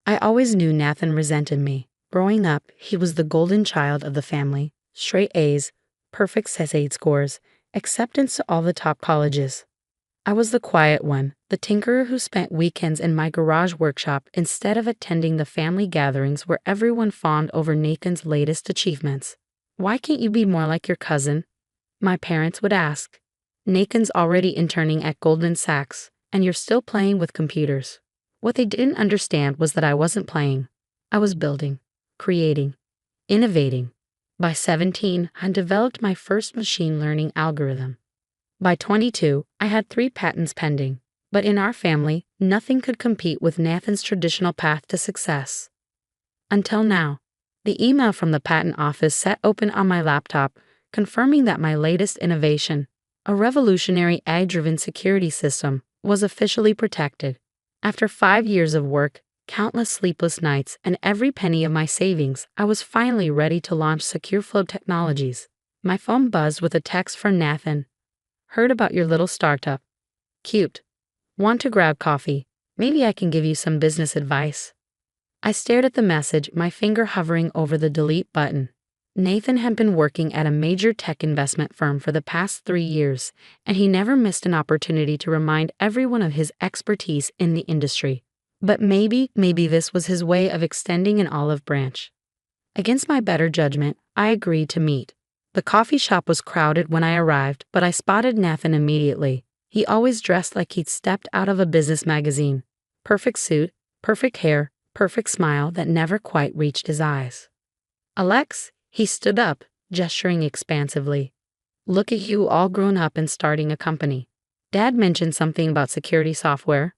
I always knew Nathan resented me. Growing up, he was the golden child of the family, straight A's, perfect SAT scores, acceptance to all the top colleges. I was the quiet one, the tinkerer who spent weekends in my garage workshop instead of attending the family gatherings where everyone fawned over Nathan's latest achievements. "Why can't you be more like your cousin?" my parents would ask. "Nathan's already interning at Goldman Sachs, and you're still playing with computers." What they didn't understand was that I wasn't playing. I was building, creating, innovating. By 17, I developed my first machine learning algorithm. By 22, I had 3 patents pending. But in our family, nothing could compete with Nathan's traditional path to success. Until now. The email from the patent office sat open on my laptop, confirming that my latest innovation, a revolutionary AI-driven security system, was officially protected. After 5 years of work, countless sleepless nights, and every penny of my savings, I was finally ready to launch SecureFlow Technologies. My phone buzzed with a text from Nathan. "Heard about your little startup. Cute. Want to grab coffee? Maybe I can give you some business advice." I stared at the message, my finger hovering over the delete button. Nathan had been working at a major tech investment firm for the past 3 years, and he never missed an opportunity to remind everyone of his expertise in the industry. But maybe this was his way of extending an olive branch. Against my better judgment, I agreed to meet. The coffee shop was crowded when I arrived, but I spotted Nathan immediately. He always dressed like he'd stepped out of a business magazine. Perfect suit, perfect hair, perfect smile that never quite reached his eyes. "Alex," he stood up, gesturing expansively. "Look at you, all grown up and starting a company. Dad mentioned something about security software."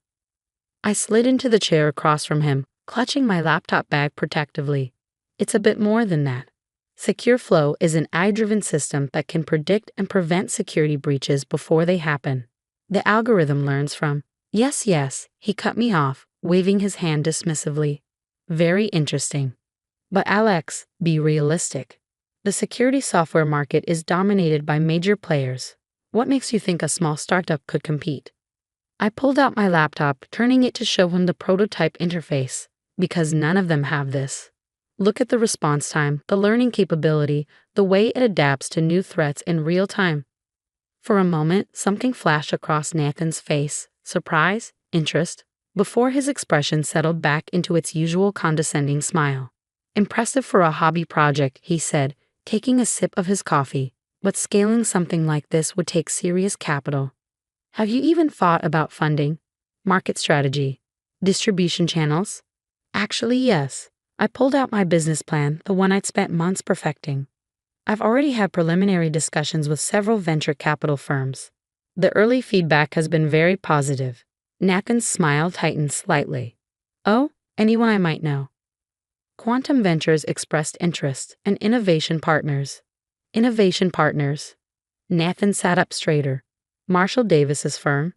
I slid into the chair across from him, clutching my laptop bag protectively. "It's a bit more than that. SecureFlow is an AI-driven system that can predict and prevent security breaches before they happen. The algorithm learns from—" Yes, he cut me off, waving his hand dismissively. "Very interesting. But Alex, be realistic. The security software market is dominated by major players. What makes you think a small startup could compete?" I pulled out my laptop, turning it to show him the prototype interface. "Because none of them have this. Look at the response time, the learning capability, the way it adapts to new threats in real time." For a moment, something flashed across Nathan's face, surprise, interest, before his expression settled back into its usual condescending smile. "Impressive for a hobby project," he said, taking a sip of his coffee, "but scaling something like this would take serious capital. Have you even thought about funding, market strategy, distribution channels?" "Actually, yes. I pulled out my business plan, the one I'd spent months perfecting. I've already had preliminary discussions with several venture capital firms. The early feedback has been very positive." Nathan's smile tightened slightly. "Oh, anyone I might know?" Quantum Ventures expressed interest, and Innovation Partners. Innovation Partners. Nathan sat up straighter. "Marshall Davis's firm?"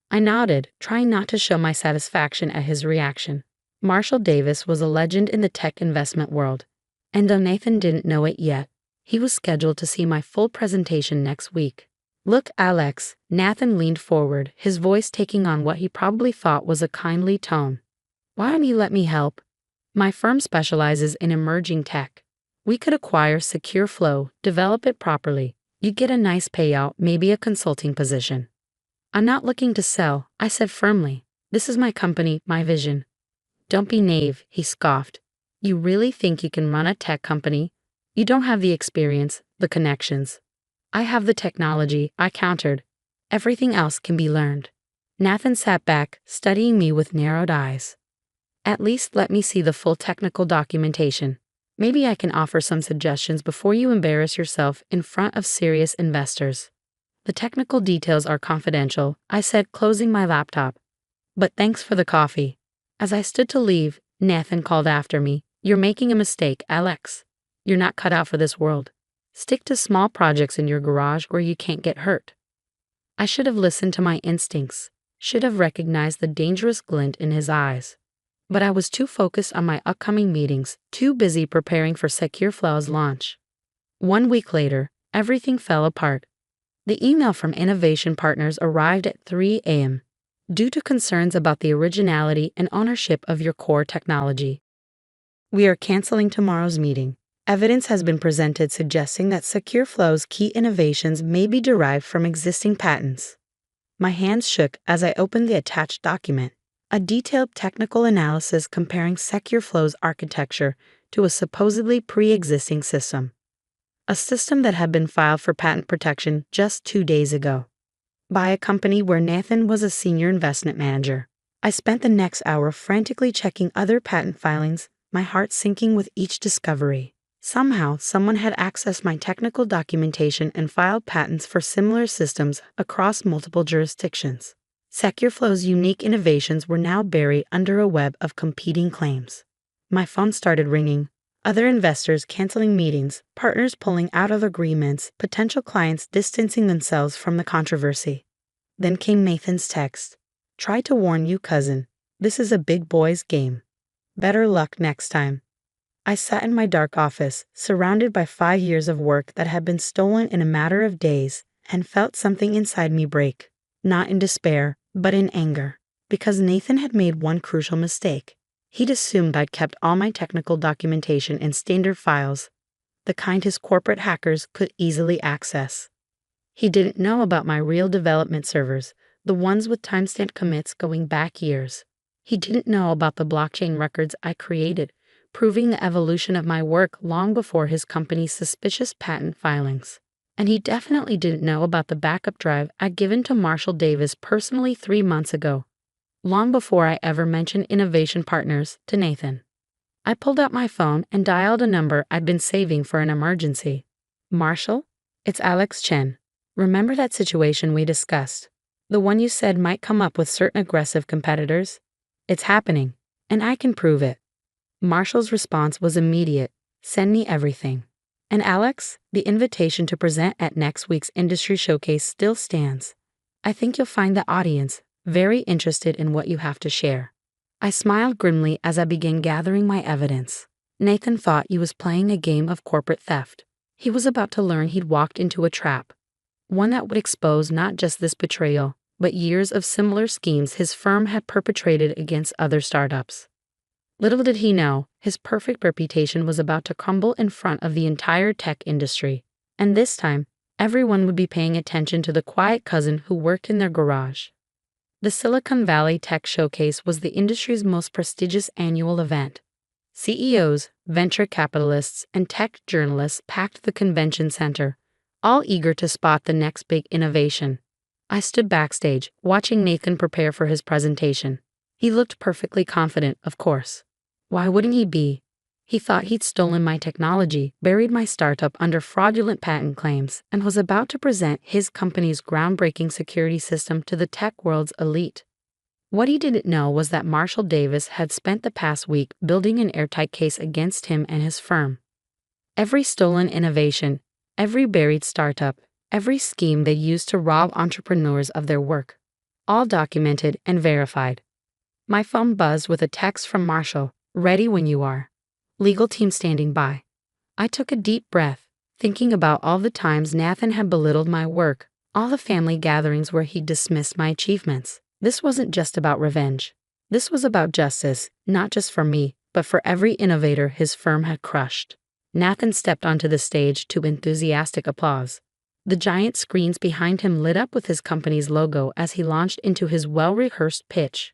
I nodded, trying not to show my satisfaction at his reaction. Marshall Davis was a legend in the tech investment world, and though Nathan didn't know it yet, he was scheduled to see my full presentation next week. "Look, Alex," Nathan leaned forward, his voice taking on what he probably thought was a kindly tone. "Why don't you let me help? My firm specializes in emerging tech. We could acquire SecureFlow, develop it properly. You'd get a nice payout, maybe a consulting position." "I'm not looking to sell," I said firmly. "This is my company, my vision." "Don't be naive," he scoffed. "You really think you can run a tech company? You don't have the experience, the connections." "I have the technology," I countered. "Everything else can be learned." Nathan sat back, studying me with narrowed eyes. "At least let me see the full technical documentation. Maybe I can offer some suggestions before you embarrass yourself in front of serious investors." "The technical details are confidential," I said, closing my laptop. "But thanks for the coffee." As I stood to leave, Nathan called after me. "You're making a mistake, Alex. You're not cut out for this world. Stick to small projects in your garage where you can't get hurt." I should have listened to my instincts, should have recognized the dangerous glint in his eyes. But I was too focused on my upcoming meetings, too busy preparing for SecureFlow's launch. 1 week later, everything fell apart. The email from Innovation Partners arrived at 3 a.m. due to concerns about the originality and ownership of your core technology. We are canceling tomorrow's meeting. Evidence has been presented suggesting that SecureFlow's key innovations may be derived from existing patents. My hands shook as I opened the attached document, a detailed technical analysis comparing SecureFlow's architecture to a supposedly pre-existing system. A system that had been filed for patent protection just 2 days ago by a company where Nathan was a senior investment manager. I spent the next hour frantically checking other patent filings, my heart sinking with each discovery. Somehow, someone had accessed my technical documentation and filed patents for similar systems across multiple jurisdictions. SecureFlow's unique innovations were now buried under a web of competing claims. My phone started ringing. Other investors canceling meetings, partners pulling out of agreements, potential clients distancing themselves from the controversy. Then came Nathan's text. "Try to warn you, cousin. This is a big boy's game. Better luck next time." I sat in my dark office, surrounded by 5 years of work that had been stolen in a matter of days, and felt something inside me break. Not in despair, but in anger. Because Nathan had made one crucial mistake. He'd assumed I'd kept all my technical documentation in standard files, the kind his corporate hackers could easily access. He didn't know about my real development servers, the ones with timestamp commits going back years. He didn't know about the blockchain records I created, proving the evolution of my work long before his company's suspicious patent filings. And he definitely didn't know about the backup drive I'd given to Marshall Davis personally 3 months ago, long before I ever mentioned Innovation Partners to Nathan. I pulled out my phone and dialed a number I'd been saving for an emergency. "Marshall? It's Alex Chen. Remember that situation we discussed? The one you said might come up with certain aggressive competitors? It's happening, and I can prove it." Marshall's response was immediate. "Send me everything." "And Alex, the invitation to present at next week's industry showcase still stands. I think you'll find the audience very interested in what you have to share." I smiled grimly as I began gathering my evidence. Nathan thought he was playing a game of corporate theft. He was about to learn he'd walked into a trap, one that would expose not just this betrayal, but years of similar schemes his firm had perpetrated against other startups. Little did he know, his perfect reputation was about to crumble in front of the entire tech industry. And this time, everyone would be paying attention to the quiet cousin who worked in their garage. The Silicon Valley Tech Showcase was the industry's most prestigious annual event. CEOs, venture capitalists, and tech journalists packed the convention center, all eager to spot the next big innovation. I stood backstage, watching Nathan prepare for his presentation. He looked perfectly confident, of course. Why wouldn't he be? He thought he'd stolen my technology, buried my startup under fraudulent patent claims, and was about to present his company's groundbreaking security system to the tech world's elite. What he didn't know was that Marshall Davis had spent the past week building an airtight case against him and his firm. Every stolen innovation, every buried startup, every scheme they used to rob entrepreneurs of their work, all documented and verified. My phone buzzed with a text from Marshall. "Ready when you are. Legal team standing by." I took a deep breath, thinking about all the times Nathan had belittled my work, all the family gatherings where he dismissed my achievements. This wasn't just about revenge. This was about justice, not just for me, but for every innovator his firm had crushed. Nathan stepped onto the stage to enthusiastic applause. The giant screens behind him lit up with his company's logo as he launched into his well-rehearsed pitch.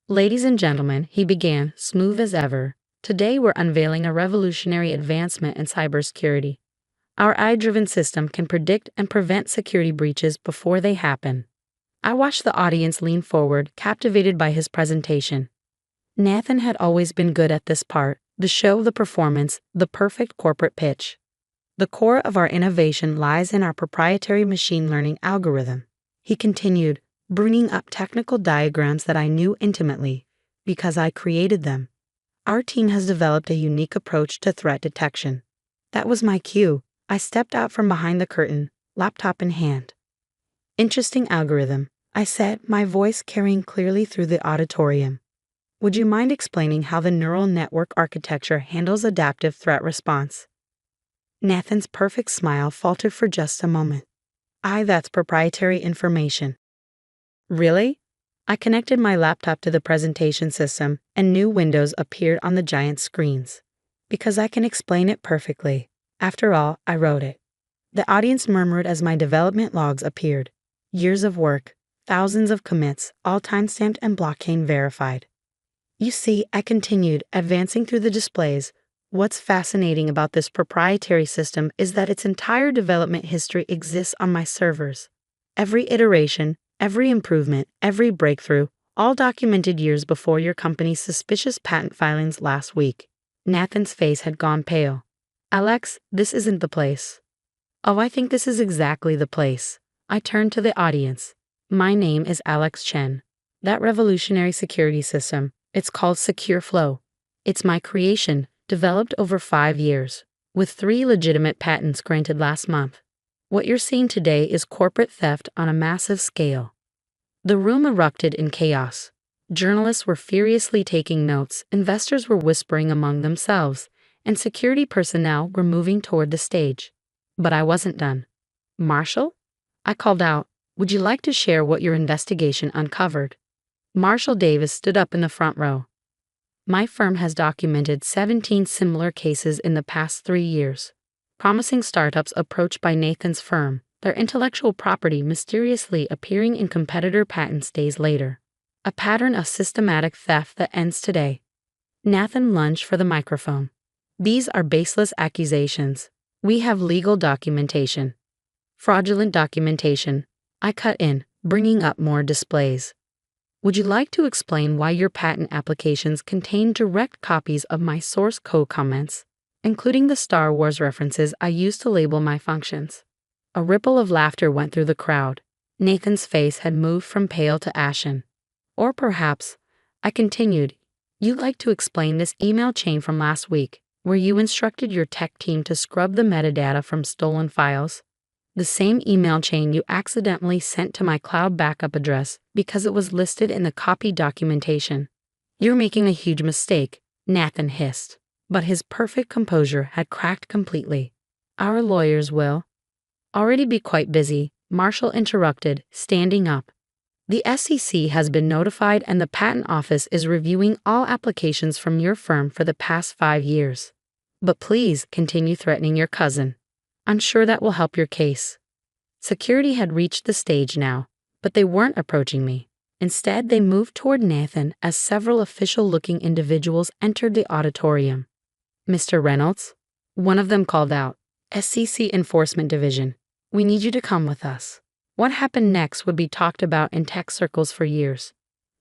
"Ladies and gentlemen," he began, smooth as ever, "today we're unveiling a revolutionary advancement in cybersecurity. Our AI-driven system can predict and prevent security breaches before they happen." I watched the audience lean forward, captivated by his presentation. Nathan had always been good at this part, the show, the performance, the perfect corporate pitch. "The core of our innovation lies in our proprietary machine learning algorithm," he continued, bringing up technical diagrams that I knew intimately, because I created them. "Our team has developed a unique approach to threat detection." That was my cue. I stepped out from behind the curtain, laptop in hand. "Interesting algorithm," I said, my voice carrying clearly through the auditorium. "Would you mind explaining how the neural network architecture handles adaptive threat response?" Nathan's perfect smile faltered for just a moment. "That's proprietary information." "Really?" I connected my laptop to the presentation system, and new windows appeared on the giant screens. Because I can explain it perfectly. After all, I wrote it. The audience murmured as my development logs appeared. Years of work, thousands of commits, all timestamped and blockchain verified. You see, I continued, advancing through the displays. What's fascinating about this proprietary system is that its entire development history exists on my servers. Every iteration, every improvement, every breakthrough, all documented years before your company's suspicious patent filings last week. Nathan's face had gone pale. Alex, this isn't the place. Oh, I think this is exactly the place. I turned to the audience. My name is Alex Chen. That revolutionary security system, it's called Secure Flow. It's my creation, developed over 5 years, with 3 legitimate patents granted last month. What you're seeing today is corporate theft on a massive scale. The room erupted in chaos. Journalists were furiously taking notes, investors were whispering among themselves, and security personnel were moving toward the stage. But I wasn't done. Marshall? I called out, would you like to share what your investigation uncovered? Marshall Davis stood up in the front row. My firm has documented 17 similar cases in the past 3 years. Promising startups approached by Nathan's firm, their intellectual property mysteriously appearing in competitor patents days later. A pattern of systematic theft that ends today. Nathan lunged for the microphone. These are baseless accusations. We have legal documentation. Fraudulent documentation. I cut in, bringing up more displays. Would you like to explain why your patent applications contain direct copies of my source code comments, including the Star Wars references I used to label my functions? A ripple of laughter went through the crowd. Nathan's face had moved from pale to ashen. Or perhaps, I continued, you'd like to explain this email chain from last week, where you instructed your tech team to scrub the metadata from stolen files? The same email chain you accidentally sent to my cloud backup address because it was listed in the copy documentation. You're making a huge mistake, Nathan hissed. But his perfect composure had cracked completely. Our lawyers will already be quite busy, Marshall interrupted, standing up. The SEC has been notified and the Patent Office is reviewing all applications from your firm for the past 5 years. But please continue threatening your cousin. I'm sure that will help your case. Security had reached the stage now, but they weren't approaching me. Instead, they moved toward Nathan as several official-looking individuals entered the auditorium. Mr. Reynolds? One of them called out. SEC Enforcement Division. We need you to come with us. What happened next would be talked about in tech circles for years.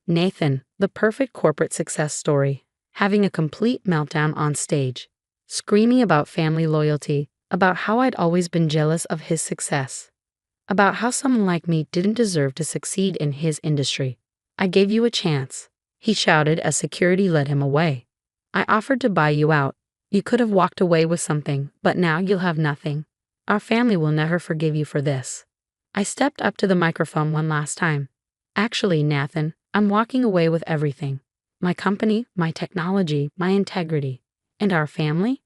Nathan, the perfect corporate success story, having a complete meltdown on stage, screaming about family loyalty, about how I'd always been jealous of his success, about how someone like me didn't deserve to succeed in his industry. I gave you a chance, he shouted as security led him away. I offered to buy you out. You could have walked away with something, but now you'll have nothing. Our family will never forgive you for this. I stepped up to the microphone one last time. Actually, Nathan, I'm walking away with everything. My company, my technology, my integrity. And our family?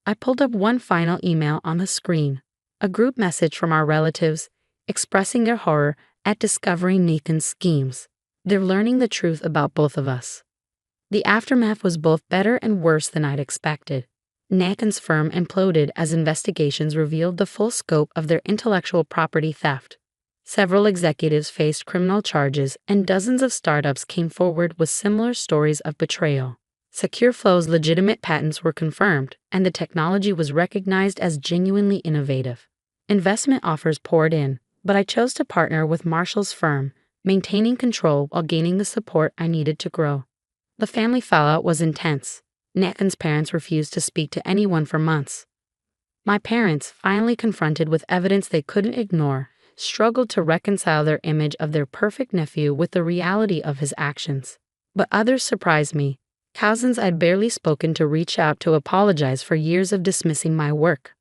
I pulled up one final email on the screen, a group message from our relatives, expressing their horror at discovering Nathan's schemes. They're learning the truth about both of us. The aftermath was both better and worse than I'd expected. Nathan's firm imploded as investigations revealed the full scope of their intellectual property theft. Several executives faced criminal charges, and dozens of startups came forward with similar stories of betrayal. SecureFlow's legitimate patents were confirmed, and the technology was recognized as genuinely innovative. Investment offers poured in, but I chose to partner with Marshall's firm, maintaining control while gaining the support I needed to grow. The family fallout was intense. Nathan's parents refused to speak to anyone for months. My parents, finally confronted with evidence they couldn't ignore, struggled to reconcile their image of their perfect nephew with the reality of his actions. But others surprised me. Cousins I'd barely spoken to reach out to apologize for years of dismissing my work.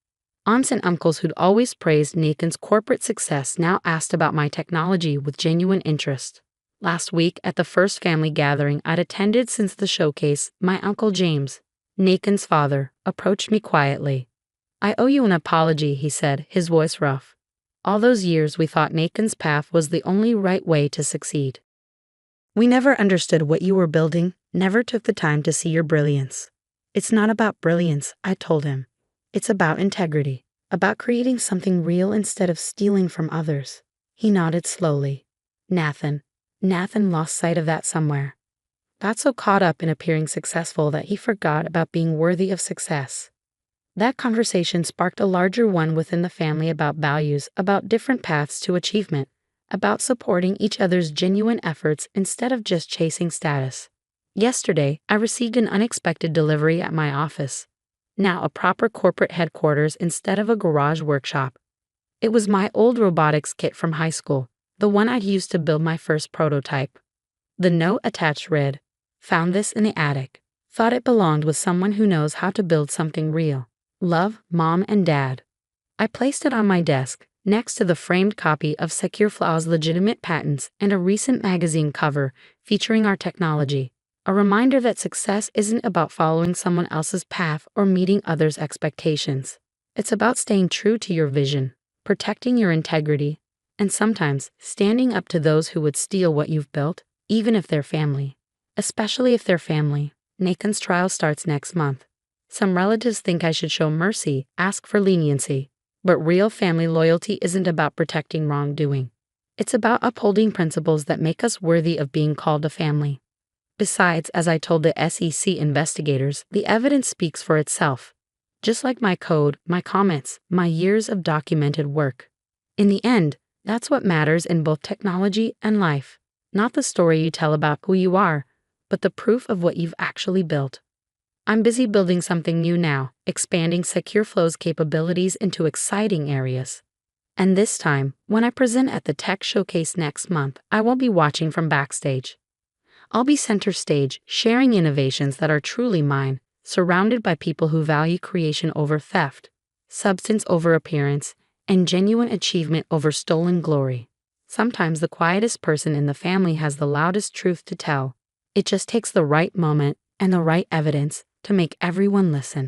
Aunts and uncles who'd always praised Nathan's corporate success now asked about my technology with genuine interest. Last week, at the first family gathering I'd attended since the showcase, my Uncle James, Nathan's father, approached me quietly. I owe you an apology, he said, his voice rough. All those years we thought Nathan's path was the only right way to succeed. We never understood what you were building, never took the time to see your brilliance. It's not about brilliance, I told him. It's about integrity, about creating something real instead of stealing from others. He nodded slowly. Nathan lost sight of that somewhere. Got so caught up in appearing successful that he forgot about being worthy of success. That conversation sparked a larger one within the family about values, about different paths to achievement, about supporting each other's genuine efforts instead of just chasing status. Yesterday, I received an unexpected delivery at my office. Now a proper corporate headquarters instead of a garage workshop. It was my old robotics kit from high school, the one I'd used to build my first prototype. The note attached read, "Found this in the attic. Thought it belonged with someone who knows how to build something real. Love, Mom and Dad." I placed it on my desk, next to the framed copy of SecureFlaw's legitimate patents and a recent magazine cover featuring our technology. A reminder that success isn't about following someone else's path or meeting others' expectations. It's about staying true to your vision, protecting your integrity, and sometimes standing up to those who would steal what you've built, even if they're family. Especially if they're family. Nathan's trial starts next month. Some relatives think I should show mercy, ask for leniency. But real family loyalty isn't about protecting wrongdoing. It's about upholding principles that make us worthy of being called a family. Besides, as I told the SEC investigators, the evidence speaks for itself. Just like my code, my comments, my years of documented work. In the end, that's what matters in both technology and life. Not the story you tell about who you are, but the proof of what you've actually built. I'm busy building something new now, expanding SecureFlow's capabilities into exciting areas. And this time, when I present at the Tech Showcase next month, I won't be watching from backstage. I'll be center stage, sharing innovations that are truly mine, surrounded by people who value creation over theft, substance over appearance, and genuine achievement over stolen glory. Sometimes the quietest person in the family has the loudest truth to tell. It just takes the right moment and the right evidence to make everyone listen.